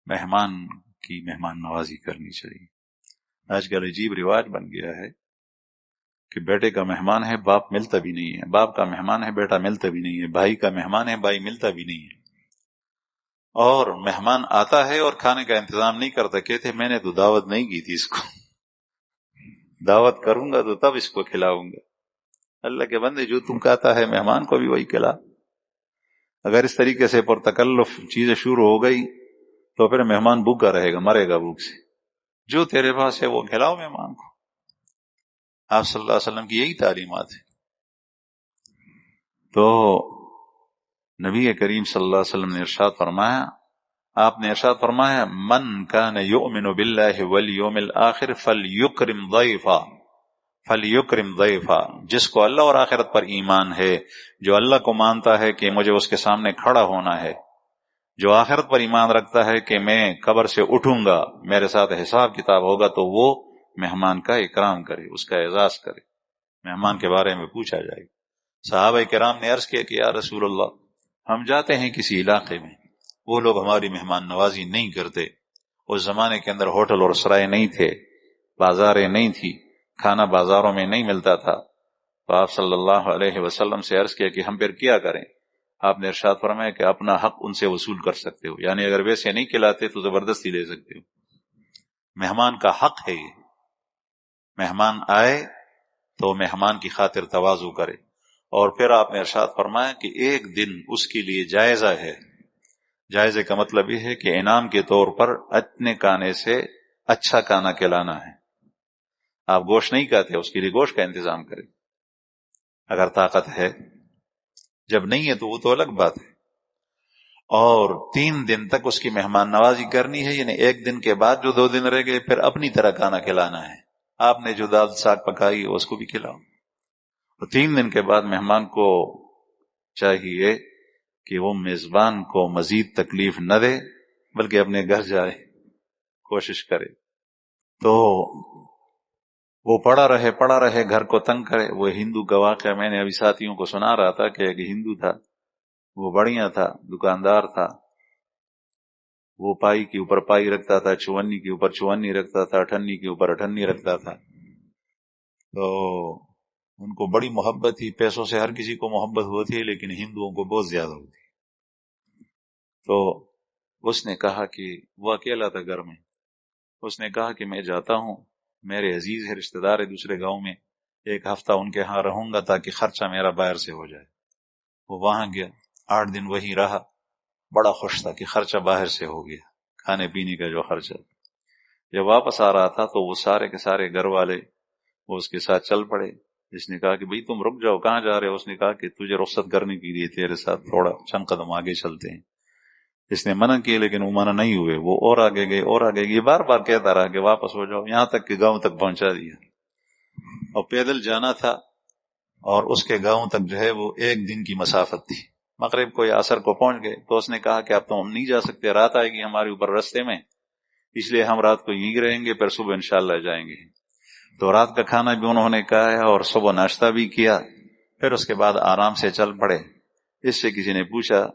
مہمان کی مہمان نوازی کرنی چاہیے۔ آج کل عجیب رواج بن گیا ہے کہ بیٹے کا مہمان ہے باپ ملتا بھی نہیں ہے، باپ کا مہمان ہے بیٹا ملتا بھی نہیں ہے، بھائی کا مہمان ہے بھائی ملتا بھی نہیں ہے، اور مہمان آتا ہے اور کھانے کا انتظام نہیں کرتا، کہتے میں نے تو دعوت نہیں کی تھی، اس کو دعوت کروں گا تو تب اس کو کھلاؤں گا۔ اللہ کے بندے جو تم کہتا ہے مہمان کو بھی وہی کھلا۔ اگر اس طریقے سے پرتکلف چیزیں شروع ہو گئی تو پھر مہمان بھوکا رہے گا، مرے گا بھوک سے۔ جو تیرے پاس ہے وہ کھلاؤ مہمان کو۔ آپ صلی اللہ علیہ وسلم کی یہی تعلیمات ہے۔ تو نبی کریم صلی اللہ علیہ وسلم نے ارشاد فرمایا، آپ نے ارشاد فرمایا من کان یؤمن باللہ والیوم الآخر فلیکرم ضیفا، فلیکرم ضیفا، جس کو اللہ اور آخرت پر ایمان ہے، جو اللہ کو مانتا ہے کہ مجھے اس کے سامنے کھڑا ہونا ہے، جو آخرت پر ایمان رکھتا ہے کہ میں قبر سے اٹھوں گا میرے ساتھ حساب کتاب ہوگا، تو وہ مہمان کا اکرام کرے، اس کا اعزاز کرے، مہمان کے بارے میں پوچھا جائے۔ صحابہ کرام نے عرض کیا کہ یا رسول اللہ ہم جاتے ہیں کسی علاقے میں، وہ لوگ ہماری مہمان نوازی نہیں کرتے، اس زمانے کے اندر ہوٹل اور سرائے نہیں تھے، بازاریں نہیں تھی، کھانا بازاروں میں نہیں ملتا تھا، تو آپ صلی اللہ علیہ وسلم سے عرض کیا کہ ہم پھر کیا کریں؟ آپ نے ارشاد فرمایا کہ اپنا حق ان سے وصول کر سکتے ہو، یعنی اگر ویسے نہیں کھلاتے تو زبردستی لے سکتے ہو۔ مہمان کا حق ہے یہ، مہمان آئے تو مہمان کی خاطر تواضع کرے، اور پھر آپ نے ارشاد فرمایا کہ ایک دن اس کے لیے جائزہ ہے۔ جائزے کا مطلب یہ ہے کہ انعام کے طور پر اپنے کھانے سے اچھا کھانا کھلانا ہے۔ آپ گوشت نہیں کھاتے، اس کے لیے گوشت کا انتظام کریں اگر طاقت ہے، جب نہیں ہے تو وہ تو الگ بات ہے۔ اور 3 دن تک اس کی مہمان نوازی کرنی ہے، یعنی ایک دن کے بعد جو 2 دن رہ گئے پھر اپنی طرح کھانا کھلانا ہے۔ آپ نے جو دال ساگ پکائی اس کو بھی کھلاؤ۔ اور 3 دن کے بعد مہمان کو چاہیے کہ وہ میزبان کو مزید تکلیف نہ دے بلکہ اپنے گھر جائے، کوشش کرے۔ تو وہ پڑا رہے گھر کو تنگ کرے۔ وہ ہندو کا واقعہ میں نے ابھی ساتھیوں کو سنا رہا تھا کہ ایک ہندو تھا، وہ بڑھیا تھا، دکاندار تھا، وہ پائی کے اوپر پائی رکھتا تھا، چونی کے اوپر چونی رکھتا تھا، اٹھنی کے اوپر اٹھنی رکھتا تھا۔ تو ان کو بڑی محبت تھی، پیسوں سے ہر کسی کو محبت ہوتی ہے لیکن ہندوؤں کو بہت زیادہ ہوتی ہے۔ تو اس نے کہا کہ وہ اکیلا تھا گھر میں، اس نے کہا کہ میں جاتا ہوں، میرے عزیز ہے، رشتہ دار ہے دوسرے گاؤں میں، 1 ہفتہ ان کے ہاں رہوں گا تاکہ خرچہ میرا باہر سے ہو جائے۔ وہ وہاں گیا، 8 دن وہی رہا، بڑا خوش تھا کہ خرچہ باہر سے ہو گیا، کھانے پینے کا جو خرچہ۔ جب واپس آ رہا تھا تو وہ سارے کے سارے گھر والے وہ اس کے ساتھ چل پڑے۔ اس نے کہا کہ بھئی تم رک جاؤ، کہاں جا رہے ہو؟ اس نے کہا کہ تجھے رخصت کرنے کے لیے تیرے ساتھ تھوڑا چند قدم آگے چلتے ہیں۔ اس نے منع کیے لیکن وہ منع نہیں ہوئے، وہ اور آگے گئے اور آگے گئے، بار بار کہتا رہا کہ واپس ہو جاؤ، یہاں تک کہ گاؤں تک پہنچا دیا۔ اور پیدل جانا تھا، اور اس کے گاؤں تک جو ہے وہ 1 دن کی مسافت تھی۔ مغرب کو یا عصر کو پہنچ گئے تو اس نے کہا کہ اب تو ہم نہیں جا سکتے، رات آئے گی ہمارے اوپر رستے میں، اس لیے ہم رات کو یہیں رہیں گے، پھر صبح انشاءاللہ جائیں گے۔ تو رات کا کھانا بھی انہوں نے کھایا اور صبح ناشتہ بھی کیا، پھر اس کے بعد آرام سے چل پڑے۔ اس سے کسی نے پوچھا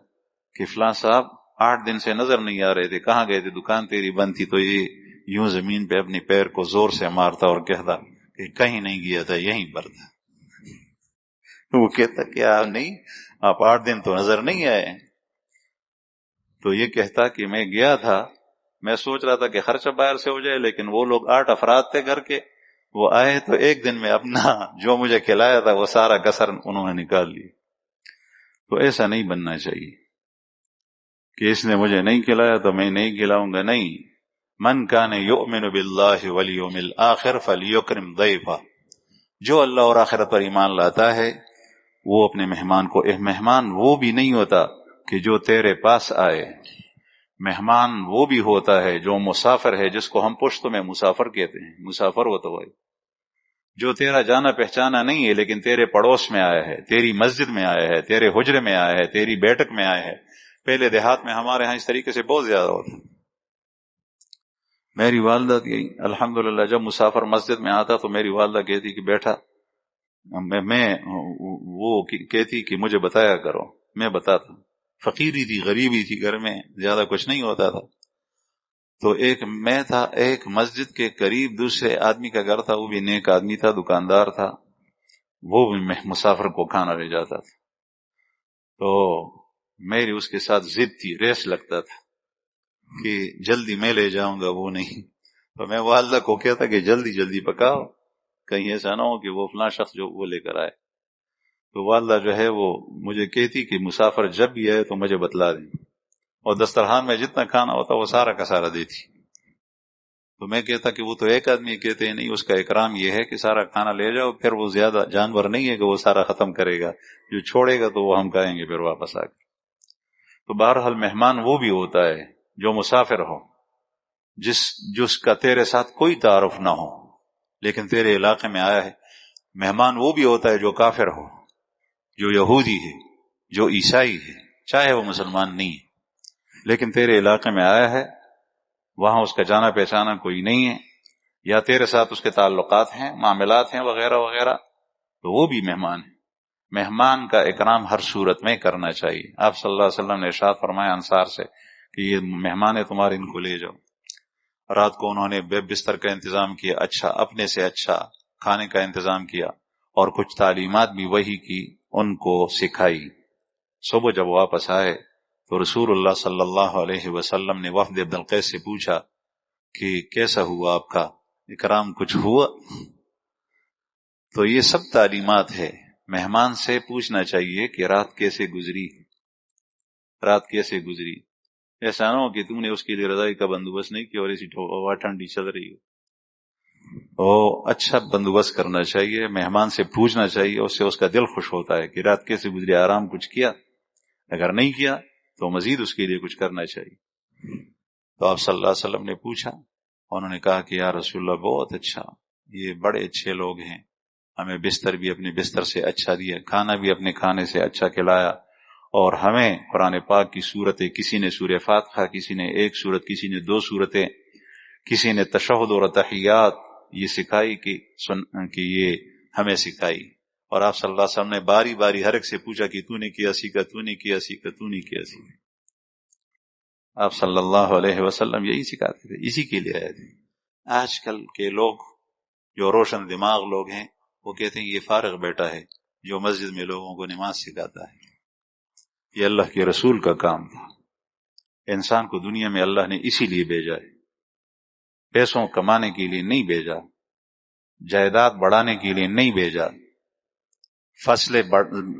کہ فلاں صاحب 8 دن سے نظر نہیں آ رہے تھے، کہاں گئے تھے؟ دکان تیری بند تھی۔ تو یہ یوں زمین پہ اپنی پیر کو زور سے مارتا اور کہتا کہ کہیں نہیں گیا تھا، یہیں پر تھا۔ وہ کہتا کہ نہیں، آپ 8 دن تو نظر نہیں آئے۔ تو یہ کہتا کہ میں گیا تھا، میں سوچ رہا تھا کہ خرچہ باہر سے ہو جائے، لیکن وہ لوگ 8 افراد تھے گھر کے، وہ آئے تو ایک دن میں اپنا جو مجھے کھلایا تھا وہ سارا کسر انہوں نے نکال لی۔ تو ایسا نہیں بننا چاہیے کہ اس نے مجھے نہیں کھلایا تو میں نہیں کھلاؤں گا، نہیں۔ من کان یؤمن باللہ والیوم الآخر فلیکرم ضیفہ، جو اللہ اور آخرت پر ایمان لاتا ہے وہ اپنے مہمان کو، مہمان وہ بھی نہیں ہوتا کہ جو تیرے پاس آئے، مہمان وہ بھی ہوتا ہے جو مسافر ہے، جس کو ہم پشتوں میں مسافر کہتے ہیں، مسافر ہوتا ہے جو تیرا جانا پہچانا نہیں ہے لیکن تیرے پڑوس میں آیا ہے، تیری مسجد میں آیا ہے، تیرے حجرے میں آیا ہے، تیری بیٹھک میں آیا ہے۔ پہلے دیہات میں ہمارے ہاں اس طریقے سے بہت زیادہ ہوتا۔ میری والدہ کی الحمدللہ جب مسافر مسجد میں آتا تو میری والدہ کہتی کہ بیٹھا، میں وہ کہتی کہ مجھے بتایا کرو، میں بتاتا۔ فقیری تھی، غریبی تھی، گھر میں زیادہ کچھ نہیں ہوتا تھا، تو ایک میں تھا، ایک مسجد کے قریب دوسرے آدمی کا گھر تھا، وہ بھی نیک آدمی تھا، دکاندار تھا، وہ بھی مسافر کو کھانا لے جاتا تھا۔ تو میری اس کے ساتھ ضد تھی، ریس لگتا تھا کہ جلدی میں لے جاؤں گا، وہ نہیں۔ تو میں والدہ کو کہتا کہ جلدی جلدی پکاؤ، کہیں ایسا نہ ہو کہ وہ فلاں شخص جو وہ لے کر آئے۔ تو والدہ جو ہے وہ مجھے کہتی کہ مسافر جب بھی آئے تو مجھے بتلا دیں، اور دسترخوان میں جتنا کھانا ہوتا وہ سارا کا سارا دیتی۔ تو میں کہتا کہ وہ تو ایک آدمی کہتے ہیں، نہیں، اس کا اکرام یہ ہے کہ سارا کھانا لے جاؤ، پھر وہ زیادہ جانور نہیں ہے کہ وہ سارا ختم کرے گا، جو چھوڑے گا تو وہ ہم کھائیں گے پھر واپس آ کر۔ تو بہرحال مہمان وہ بھی ہوتا ہے جو مسافر ہو، جس کا تیرے ساتھ کوئی تعارف نہ ہو لیکن تیرے علاقے میں آیا ہے۔ مہمان وہ بھی ہوتا ہے جو کافر ہو، جو یہودی ہے، جو عیسائی ہے، چاہے وہ مسلمان نہیں ہے، لیکن تیرے علاقے میں آیا ہے، وہاں اس کا جانا پہچانا کوئی نہیں ہے، یا تیرے ساتھ اس کے تعلقات ہیں، معاملات ہیں وغیرہ وغیرہ، تو وہ بھی مہمان ہے۔ مہمان کا اکرام ہر صورت میں کرنا چاہیے۔ آپ صلی اللہ علیہ وسلم نے ارشاد فرمایا انصار سے کہ یہ مہمان ہے تمہارے، ان کو لے جاؤ۔ رات کو انہوں نے بستر کا انتظام کیا، اچھا، اپنے سے اچھا کھانے کا انتظام کیا، اور کچھ تعلیمات بھی وہی کی ان کو سکھائی۔ صبح جب واپس آئے تو رسول اللہ صلی اللہ علیہ وسلم نے وفد عبد القیس سے پوچھا کہ کیسا ہوا آپ کا اکرام، کچھ ہوا؟ تو یہ سب تعلیمات ہے۔ مہمان سے پوچھنا چاہیے کہ رات کیسے گزری، رات کیسے گزری۔ ایسا نہ ہو کہ تم نے اس کے لیے رضائی کا بندوبست نہیں کیا اور ایسی ہوا ٹھنڈی چل رہی ہو۔ اچھا بندوبست کرنا چاہیے، مہمان سے پوچھنا چاہیے، اس سے اس کا دل خوش ہوتا ہے کہ رات کیسے گزری، آرام کچھ کیا؟ اگر نہیں کیا تو مزید اس کے لیے کچھ کرنا چاہیے۔ تو آپ صلی اللہ علیہ وسلم نے پوچھا، انہوں نے کہا کہ یا رسول اللہ بہت اچھا، یہ بڑے اچھے لوگ ہیں، ہمیں بستر بھی اپنے بستر سے اچھا دیا، کھانا بھی اپنے کھانے سے اچھا کھلایا، اور ہمیں قرآن پاک کی صورتیں، کسی نے سورہ فاتحہ، کسی نے ایک صورت، کسی نے 2 صورتیں، کسی نے تشہد اور تحیات یہ سکھائی کہ یہ ہمیں سکھائی۔ اور آپ صلی اللہ علیہ وسلم نے باری باری ہر ایک سے پوچھا کہ تو نے کیا سیکھا، تو نے کیا سیکھا، تو نے کیا سیکھا۔ آپ صلی اللہ علیہ وسلم یہی سکھاتے تھے، اسی کے لیے آئے تھے۔ آج کل کے لوگ جو روشن دماغ لوگ ہیں وہ کہتے ہیں یہ فارغ بیٹا ہے جو مسجد میں لوگوں کو نماز سکھاتا ہے۔ یہ اللہ کے رسول کا کام تھا۔ انسان کو دنیا میں اللہ نے اسی لیے بھیجا ہے، پیسوں کمانے کے لیے نہیں بھیجا، جائیداد بڑھانے کے لیے نہیں بھیجا، فصلیں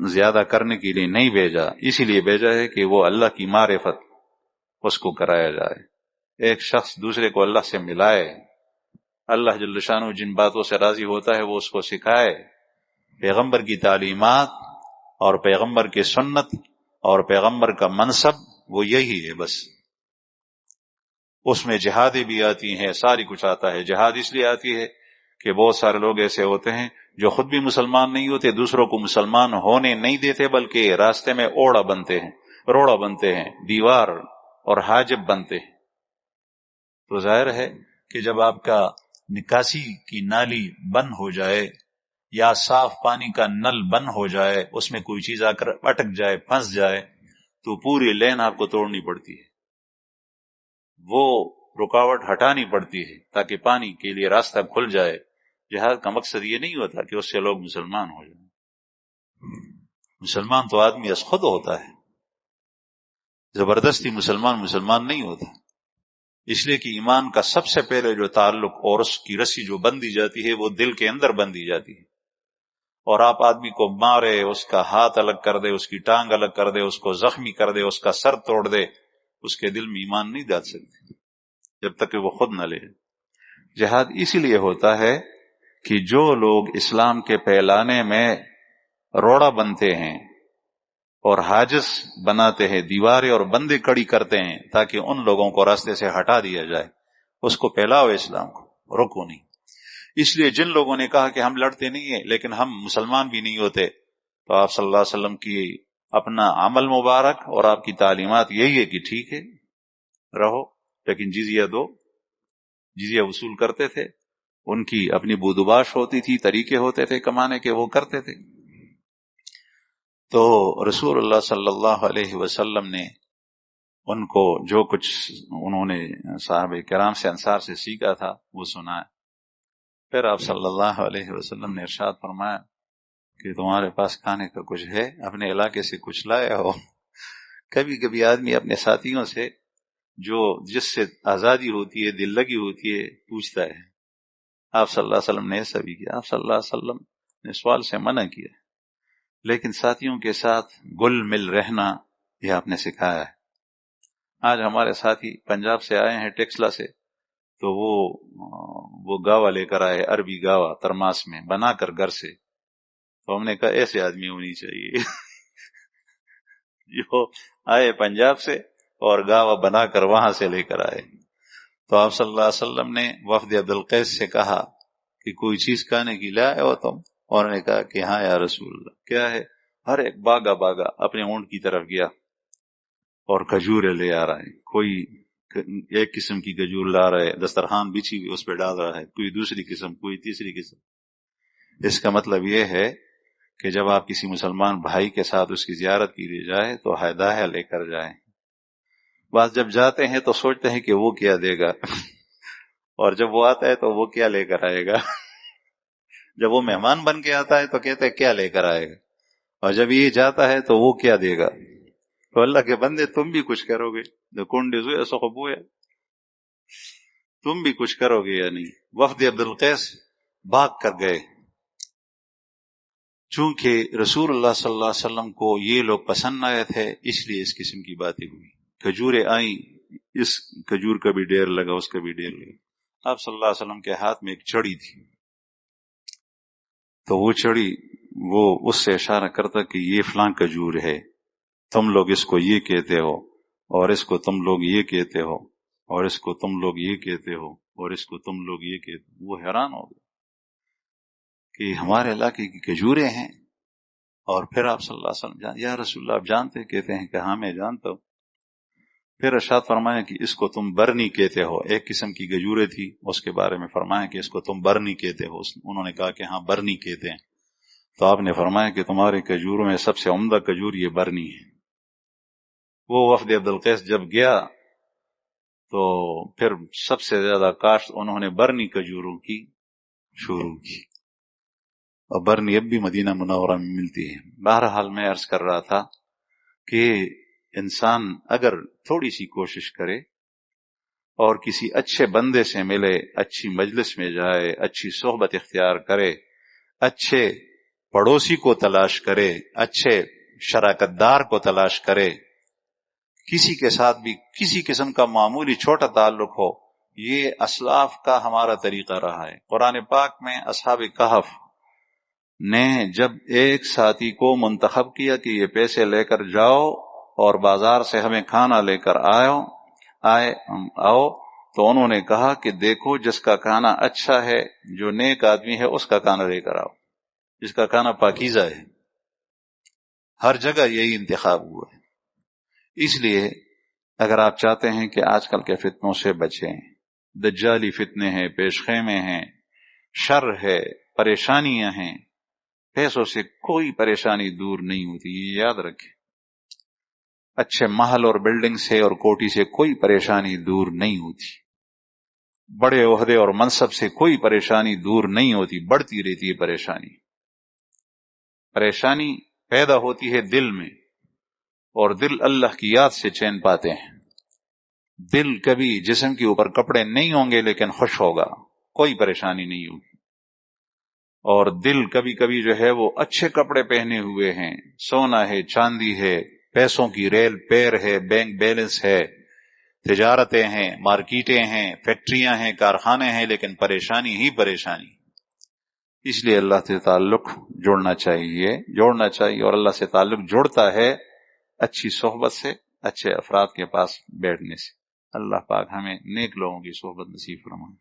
زیادہ کرنے کے لیے نہیں بھیجا، اسی لیے بھیجا ہے کہ وہ اللہ کی معرفت اس کو کرایا جائے، ایک شخص دوسرے کو اللہ سے ملائے، اللہ جل شانہ جن باتوں سے راضی ہوتا ہے وہ اس کو سکھائے۔ پیغمبر کی تعلیمات اور پیغمبر کی سنت اور پیغمبر کا منصب وہ یہی ہے بس۔ اس میں جہادیں بھی آتی ہیں، ساری کچھ آتا ہے۔ جہاد اس لیے آتی ہے کہ بہت سارے لوگ ایسے ہوتے ہیں جو خود بھی مسلمان نہیں ہوتے، دوسروں کو مسلمان ہونے نہیں دیتے، بلکہ راستے میں اوڑا بنتے ہیں، روڑا بنتے ہیں، دیوار اور حاجب بنتے ہیں۔ تو ظاہر ہے کہ جب آپ کا نکاسی کی نالی بند ہو جائے یا صاف پانی کا نل بند ہو جائے، اس میں کوئی چیز آ کر اٹک جائے، پھنس جائے، تو پوری لین آپ کو توڑنی پڑتی ہے، وہ رکاوٹ ہٹانی پڑتی ہے تاکہ پانی کے لیے راستہ کھل جائے۔ جہاد کا مقصد یہ نہیں ہوتا کہ اس سے لوگ مسلمان ہو جائیں۔ مسلمان تو آدمی از خود ہوتا ہے، زبردستی مسلمان نہیں ہوتا، اس لیے کہ ایمان کا سب سے پہلے جو تعلق اور اس کی رسی جو بندھی جاتی ہے وہ دل کے اندر بندھی جاتی ہے، اور آپ آدمی کو مارے، اس کا ہاتھ الگ کر دے، اس کی ٹانگ الگ کر دے، اس کو زخمی کر دے، اس کا سر توڑ دے، اس کے دل میں ایمان نہیں ڈال سکتے جب تک کہ وہ خود نہ لے۔ جہاد اسی لیے ہوتا ہے کہ جو لوگ اسلام کے پھیلانے میں روڑا بنتے ہیں اور حاجز بناتے ہیں، دیواریں اور بندے کڑی کرتے ہیں تاکہ ان لوگوں کو راستے سے ہٹا دیا جائے، اس کو پھیلاؤ اسلام کو، رکو نہیں۔ اس لیے جن لوگوں نے کہا کہ ہم لڑتے نہیں ہیں لیکن ہم مسلمان بھی نہیں ہوتے، تو آپ صلی اللہ علیہ وسلم کی اپنا عمل مبارک اور آپ کی تعلیمات یہی ہے کہ ٹھیک ہے رہو، لیکن جزیہ دو، جزیہ وصول کرتے تھے، ان کی اپنی بودباش ہوتی تھی، طریقے ہوتے تھے کمانے کے، وہ کرتے تھے۔ تو رسول اللہ صلی اللہ علیہ وسلم نے ان کو جو کچھ انہوں نے صحابہ کرام سے انصار سے سیکھا تھا وہ سنایا۔ پھر آپ صلی اللہ علیہ وسلم نے ارشاد فرمایا کہ تمہارے پاس کھانے کا کچھ ہے، اپنے علاقے سے کچھ لائے ہو؟ کبھی کبھی آدمی اپنے ساتھیوں سے جو جس سے آزادی ہوتی ہے، دل لگی ہوتی ہے، پوچھتا ہے۔ آپ صلی اللہ علیہ وسلم نے ایسا بھی کیا، آپ صلی اللہ علیہ وسلم نے سوال سے منع کیا، لیکن ساتھیوں کے ساتھ گل مل رہنا یہ آپ نے سکھایا ہے۔ آج ہمارے ساتھی پنجاب سے آئے ہیں، ٹیکسلا سے، تو وہ گاوا لے کر آئے، عربی گاوا ترماس میں بنا کر گھر سے، تو ہم نے کہا ایسے آدمی ہونی چاہیے جو آئے پنجاب سے اور گاوا بنا کر وہاں سے لے کر آئے۔ تو آپ صلی اللہ علیہ وسلم نے وفد عبدالقیس سے کہا کہ کوئی چیز کھانے کی لائے ہو تم؟ اور انہوں نے کہا کہ ہاں یا رسول اللہ۔ کیا ہے؟ ہر ایک باغا اپنے اونٹ کی طرف گیا اور کھجورے لے آ رہا ہے، کوئی ایک قسم کی کھجور لا رہا ہے، دسترخوان بچھی ہوئی اس پہ ڈال رہا ہے، کوئی دوسری قسم، کوئی تیسری قسم۔ اس کا مطلب یہ ہے کہ جب آپ کسی مسلمان بھائی کے ساتھ اس کی زیارت کی لی جائے تو ہدایہ لے کر جائیں۔ بعض جب جاتے ہیں تو سوچتے ہیں کہ وہ کیا دے گا اور جب وہ آتا ہے تو وہ کیا لے کر آئے گا جب وہ مہمان بن کے آتا ہے تو کہتے ہیں کیا لے کر آئے گا، اور جب یہ جاتا ہے تو وہ کیا دے گا۔ تو اللہ کے بندے تم بھی کچھ کرو گے، تم بھی کچھ کرو گے یا نہیں؟ وفد عبدالقیس بھاگ کر گئے، چونکہ رسول اللہ صلی اللہ علیہ وسلم کو یہ لوگ پسند آئے تھے، اس لیے اس قسم کی باتیں ہوئی۔ کھجوریں آئیں، اس کھجور کا بھی ڈیر لگا، اس کا بھی ڈیر لگا۔ آپ صلی اللہ علیہ وسلم کے ہاتھ میں ایک چھڑی تھی، تو وہ چھڑی وہ اس سے اشارہ کرتا کہ یہ فلاں کھجور ہے، تم لوگ اس کو یہ کہتے ہو، اور اس کو تم لوگ یہ کہتے ہو، اور اس کو تم لوگ یہ کہتے ہو، اور اس کو تم لوگ یہ کہتے ہو۔ وہ حیران ہو گئے کہ ہمارے علاقے کی کھجوریں ہیں، اور پھر آپ صلی اللہ علیہ وسلم یا رسول اللہ آپ جانتے؟ کہتے ہیں کہ ہاں میں جانتا ہوں۔ پھر ارشاد فرمایا کہ اس کو تم برنی کہتے ہو، ایک قسم کی کھجوریں تھی اس کے بارے میں فرمایا کہ اس کو تم برنی کہتے ہو، انہوں نے کہا کہ ہاں برنی کہتے ہیں۔ تو آپ نے فرمایا کہ تمہارے کھجوروں میں سب سے عمدہ کھجور یہ برنی ہے۔ وہ وفد عبدالقیس جب گیا تو پھر سب سے زیادہ کاشت انہوں نے برنی کھجوروں کی شروع کی، اور برنی اب بھی مدینہ منورہ میں ملتی ہے۔ بہرحال میں عرض کر رہا تھا کہ انسان اگر تھوڑی سی کوشش کرے اور کسی اچھے بندے سے ملے، اچھی مجلس میں جائے، اچھی صحبت اختیار کرے، اچھے پڑوسی کو تلاش کرے، اچھے شراکت دار کو تلاش کرے، کسی کے ساتھ بھی کسی قسم کا معمولی چھوٹا تعلق ہو، یہ اسلاف کا ہمارا طریقہ رہا ہے۔ قرآن پاک میں اصحاب کہف نے جب ایک ساتھی کو منتخب کیا کہ یہ پیسے لے کر جاؤ اور بازار سے ہمیں کھانا لے کر آؤ، تو انہوں نے کہا کہ دیکھو جس کا کھانا اچھا ہے، جو نیک آدمی ہے، اس کا کھانا لے کر آؤ، جس کا کھانا پاکیزہ ہے۔ ہر جگہ یہی انتخاب ہوا ہے۔ اس لیے اگر آپ چاہتے ہیں کہ آج کل کے فتنوں سے بچیں، دجالی فتنے ہیں، پیش خیمے ہیں، شر ہے، پریشانیاں ہیں، پیسوں سے کوئی پریشانی دور نہیں ہوتی، یہ یاد رکھیں۔ اچھے محل اور بلڈنگ سے اور کوٹھی سے کوئی پریشانی دور نہیں ہوتی، بڑے عہدے اور منصب سے کوئی پریشانی دور نہیں ہوتی، بڑھتی رہتی ہے پریشانی۔ پیدا ہوتی ہے دل میں، اور دل اللہ کی یاد سے چین پاتے ہیں۔ دل کبھی جسم کے اوپر کپڑے نہیں ہوں گے لیکن خوش ہوگا، کوئی پریشانی نہیں ہوگی، اور دل کبھی کبھی جو ہے وہ اچھے کپڑے پہنے ہوئے ہیں، سونا ہے، چاندی ہے، پیسوں کی ریل پیر ہے، بینک بیلنس ہے، تجارتیں ہیں، مارکیٹیں ہیں، فیکٹریاں ہیں، کارخانے ہیں، لیکن پریشانی ہی پریشانی۔ اس لیے اللہ سے تعلق جوڑنا چاہیے، اور اللہ سے تعلق جوڑتا ہے اچھی صحبت سے، اچھے افراد کے پاس بیٹھنے سے۔ اللہ پاک ہمیں نیک لوگوں کی صحبت نصیب فرمائے۔